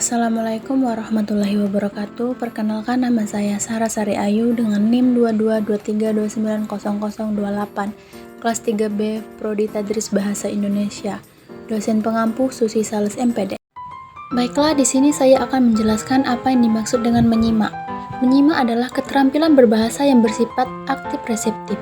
Assalamualaikum warahmatullahi wabarakatuh. Perkenalkan, nama saya Sarasari Ayu dengan NIM 2223290028, kelas 3B, Prodi Tadris Bahasa Indonesia. Dosen pengampu Susi Sales MPD. Baiklah, di sini saya akan menjelaskan apa yang dimaksud dengan menyimak. Menyimak adalah keterampilan berbahasa yang bersifat aktif reseptif.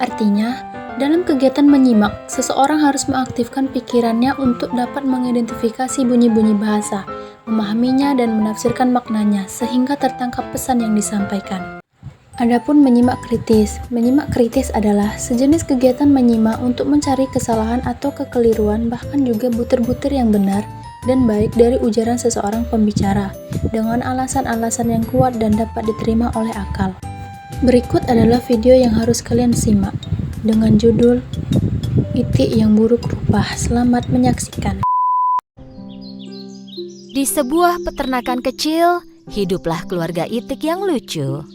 Artinya, dalam kegiatan menyimak, seseorang harus mengaktifkan pikirannya untuk dapat mengidentifikasi bunyi-bunyi bahasa, memahaminya dan menafsirkan maknanya sehingga tertangkap pesan yang disampaikan. Adapun menyimak kritis adalah sejenis kegiatan menyimak untuk mencari kesalahan atau kekeliruan, bahkan juga butir-butir yang benar dan baik dari ujaran seseorang pembicara dengan alasan-alasan yang kuat dan dapat diterima oleh akal. Berikut adalah video yang harus kalian simak dengan judul Itik yang Buruk Rupa. Selamat menyaksikan. Di sebuah peternakan kecil, hiduplah keluarga Itik yang lucu.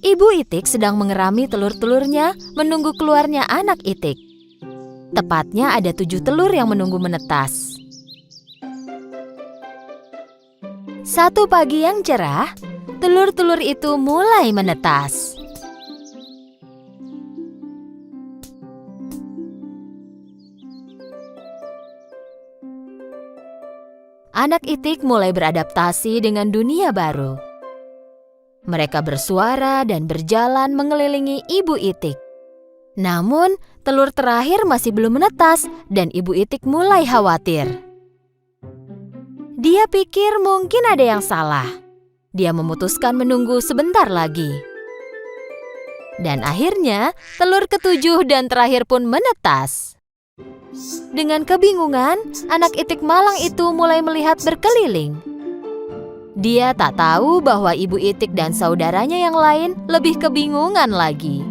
Ibu Itik sedang mengerami telur-telurnya menunggu keluarnya anak Itik. Tepatnya ada 7 telur yang menunggu menetas. Satu pagi yang cerah, telur-telur itu mulai menetas. Anak Itik mulai beradaptasi dengan dunia baru. Mereka bersuara dan berjalan mengelilingi Ibu Itik. Namun, telur terakhir masih belum menetas dan Ibu Itik mulai khawatir. Dia pikir mungkin ada yang salah. Dia memutuskan menunggu sebentar lagi. Dan akhirnya, telur ketujuh dan terakhir pun menetas. Dengan kebingungan, anak Itik malang itu mulai melihat berkeliling. Dia tak tahu bahwa Ibu Itik dan saudaranya yang lain lebih kebingungan lagi.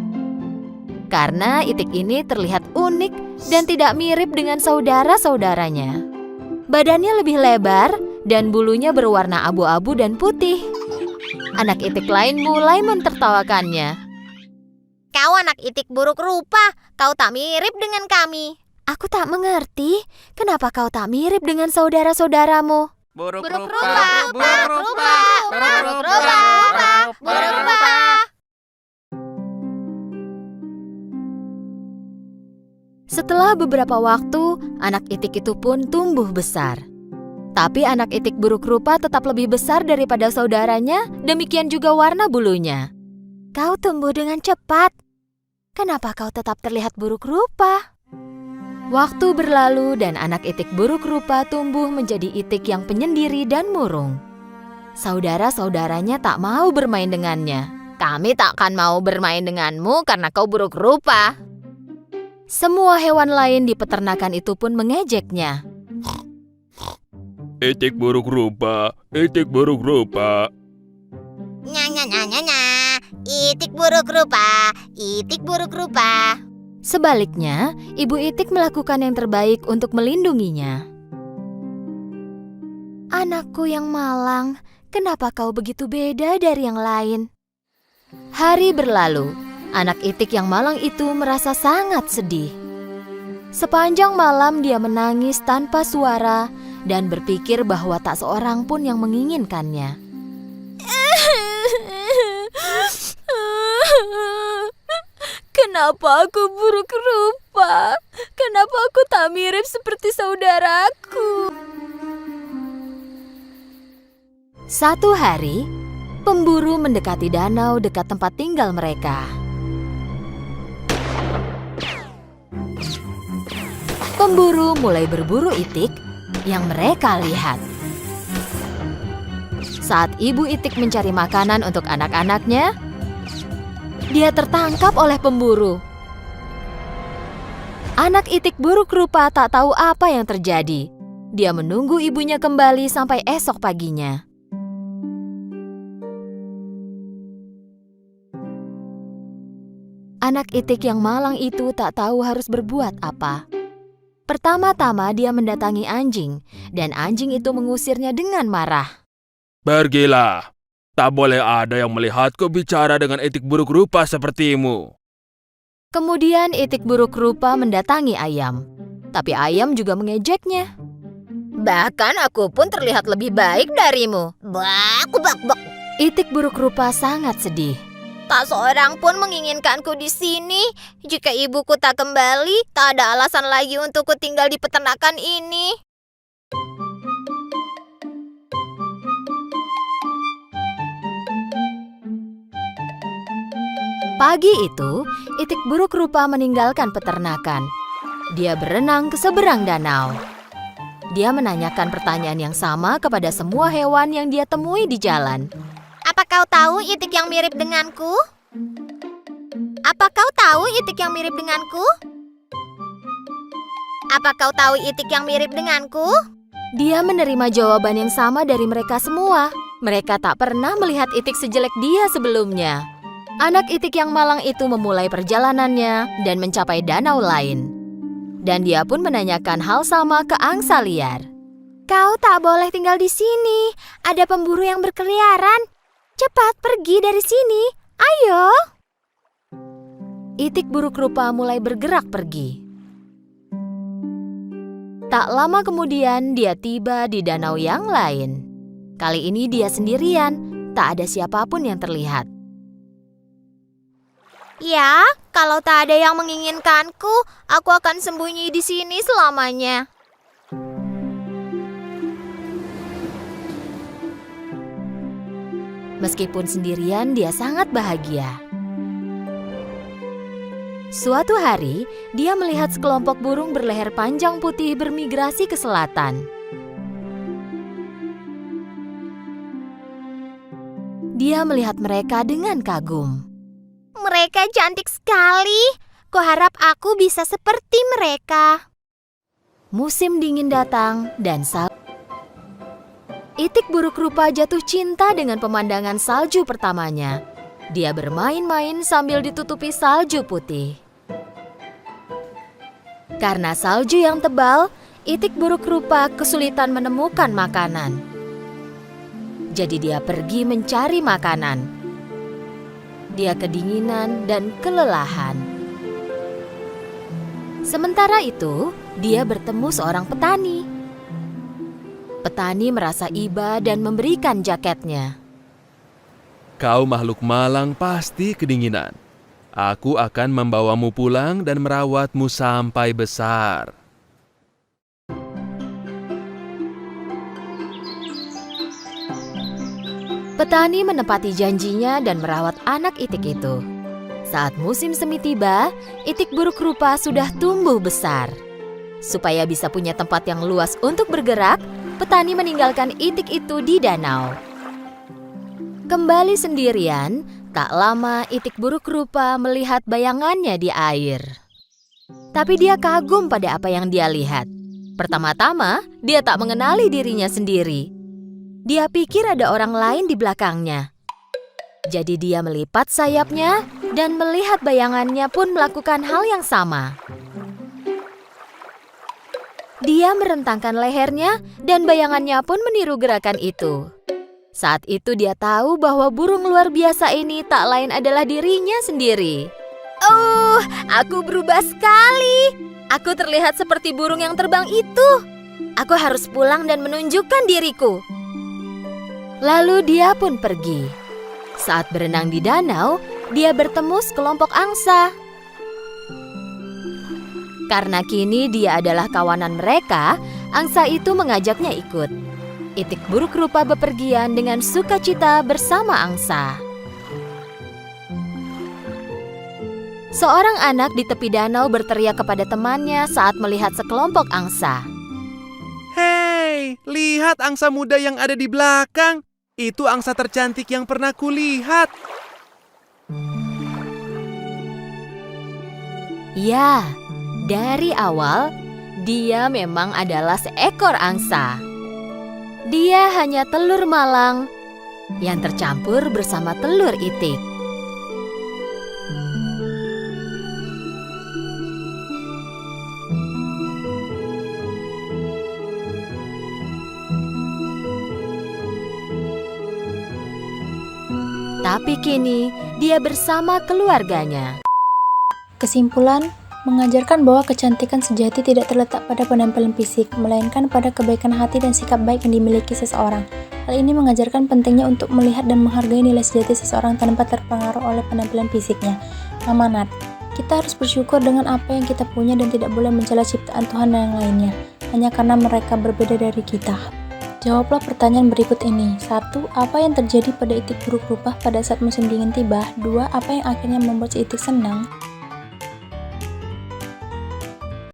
Karena Itik ini terlihat unik dan tidak mirip dengan saudara-saudaranya. Badannya lebih lebar dan bulunya berwarna abu-abu dan putih. Anak Itik lain mulai mentertawakannya. Kau anak Itik buruk rupa, kau tak mirip dengan kami. Aku tak mengerti, kenapa kau tak mirip dengan saudara-saudaramu? Buruk rupa, buruk rupa, buruk rupa, buruk rupa. Setelah beberapa waktu, anak Itik itu pun tumbuh besar. Tapi anak Itik buruk rupa tetap lebih besar daripada saudaranya, demikian juga warna bulunya. Kau tumbuh dengan cepat. Kenapa kau tetap terlihat buruk rupa? Waktu berlalu dan anak Itik buruk rupa tumbuh menjadi Itik yang penyendiri dan murung. Saudara-saudaranya tak mau bermain dengannya. Kami tak akan mau bermain denganmu karena kau buruk rupa. Semua hewan lain di peternakan itu pun mengejeknya. Itik buruk rupa, Itik buruk rupa. Nya. Itik buruk rupa, Itik buruk rupa. Sebaliknya, Ibu Itik melakukan yang terbaik untuk melindunginya. Anakku yang malang, kenapa kau begitu beda dari yang lain? Hari berlalu, anak Itik yang malang itu merasa sangat sedih. Sepanjang malam dia menangis tanpa suara dan berpikir bahwa tak seorang pun yang menginginkannya. Kenapa aku buruk rupa? Kenapa aku tak mirip seperti saudaraku? Satu hari, pemburu mendekati danau dekat tempat tinggal mereka. Pemburu mulai berburu Itik yang mereka lihat. Saat Ibu Itik mencari makanan untuk anak-anaknya, dia tertangkap oleh pemburu. Anak Itik buruk rupa tak tahu apa yang terjadi. Dia menunggu ibunya kembali sampai esok paginya. Anak Itik yang malang itu tak tahu harus berbuat apa. Pertama-tama dia mendatangi anjing, dan anjing itu mengusirnya dengan marah. Pergilah. Tak boleh ada yang melihatku bicara dengan Itik buruk rupa sepertimu. Kemudian Itik buruk rupa mendatangi ayam. Tapi ayam juga mengejeknya. Bahkan aku pun terlihat lebih baik darimu. Bak, bak, bak. Itik buruk rupa sangat sedih. Tak seorang pun menginginkanku di sini. Jika ibuku tak kembali, tak ada alasan lagi untukku tinggal di peternakan ini. Pagi itu, itik buruk rupa meninggalkan peternakan. Dia berenang ke seberang danau. Dia menanyakan pertanyaan yang sama kepada semua hewan yang dia temui di jalan. Apa kau tahu itik yang mirip denganku? Apa kau tahu itik yang mirip denganku? Apa kau tahu itik yang mirip denganku? Dia menerima jawaban yang sama dari mereka semua. Mereka tak pernah melihat itik sejelek dia sebelumnya. Anak itik yang malang itu memulai perjalanannya dan mencapai danau lain. Dan dia pun menanyakan hal sama ke angsa liar. Kau tak boleh tinggal di sini. Ada pemburu yang berkeliaran. Cepat pergi dari sini. Ayo. Itik buruk rupa mulai bergerak pergi. Tak lama kemudian dia tiba di danau yang lain. Kali ini dia sendirian. Tak ada siapapun yang terlihat. Ya, kalau tak ada yang menginginkanku, aku akan sembunyi di sini selamanya. Meskipun sendirian, dia sangat bahagia. Suatu hari, dia melihat sekelompok burung berleher panjang putih bermigrasi ke selatan. Dia melihat mereka dengan kagum. Mereka cantik sekali. Kuharap aku bisa seperti mereka. Musim dingin datang dan itik buruk rupa jatuh cinta dengan pemandangan salju pertamanya. Dia bermain-main sambil ditutupi salju putih. Karena salju yang tebal, itik buruk rupa kesulitan menemukan makanan. Jadi dia pergi mencari makanan. Dia kedinginan dan kelelahan. Sementara itu, dia bertemu seorang petani. Petani merasa iba dan memberikan jaketnya. Kau makhluk malang pasti kedinginan. Aku akan membawamu pulang dan merawatmu sampai besar. Petani menepati janjinya dan merawat anak itik itu. Saat musim semi tiba, itik buruk rupa sudah tumbuh besar. Supaya bisa punya tempat yang luas untuk bergerak, petani meninggalkan itik itu di danau. Kembali sendirian, tak lama itik buruk rupa melihat bayangannya di air. Tapi dia kagum pada apa yang dia lihat. Pertama-tama, dia tak mengenali dirinya sendiri. Dia pikir ada orang lain di belakangnya. Jadi dia melipat sayapnya dan melihat bayangannya pun melakukan hal yang sama. Dia merentangkan lehernya dan bayangannya pun meniru gerakan itu. Saat itu dia tahu bahwa burung luar biasa ini tak lain adalah dirinya sendiri. Oh, aku berubah sekali. Aku terlihat seperti burung yang terbang itu. Aku harus pulang dan menunjukkan diriku. Lalu dia pun pergi. Saat berenang di danau, dia bertemu sekelompok angsa. Karena kini dia adalah kawanan mereka, angsa itu mengajaknya ikut. Itik buruk rupa bepergian dengan sukacita bersama angsa. Seorang anak di tepi danau berteriak kepada temannya saat melihat sekelompok angsa. Hei, lihat angsa muda yang ada di belakang. Itu angsa tercantik yang pernah kulihat. Ya, dari awal dia memang adalah seekor angsa. Dia hanya telur malang yang tercampur bersama telur itik. Tapi kini dia bersama keluarganya. Kesimpulan, mengajarkan bahwa kecantikan sejati tidak terletak pada penampilan fisik, melainkan pada kebaikan hati dan sikap baik yang dimiliki seseorang. Hal ini mengajarkan pentingnya untuk melihat dan menghargai nilai sejati seseorang tanpa terpengaruh oleh penampilan fisiknya. Amanat. Kita harus bersyukur dengan apa yang kita punya dan tidak boleh mencela ciptaan Tuhan yang lainnya, hanya karena mereka berbeda dari kita. Jawablah pertanyaan berikut ini. 1. Apa yang terjadi pada itik buruk rupa pada saat musim dingin tiba? 2. Apa yang akhirnya membuat si itik senang?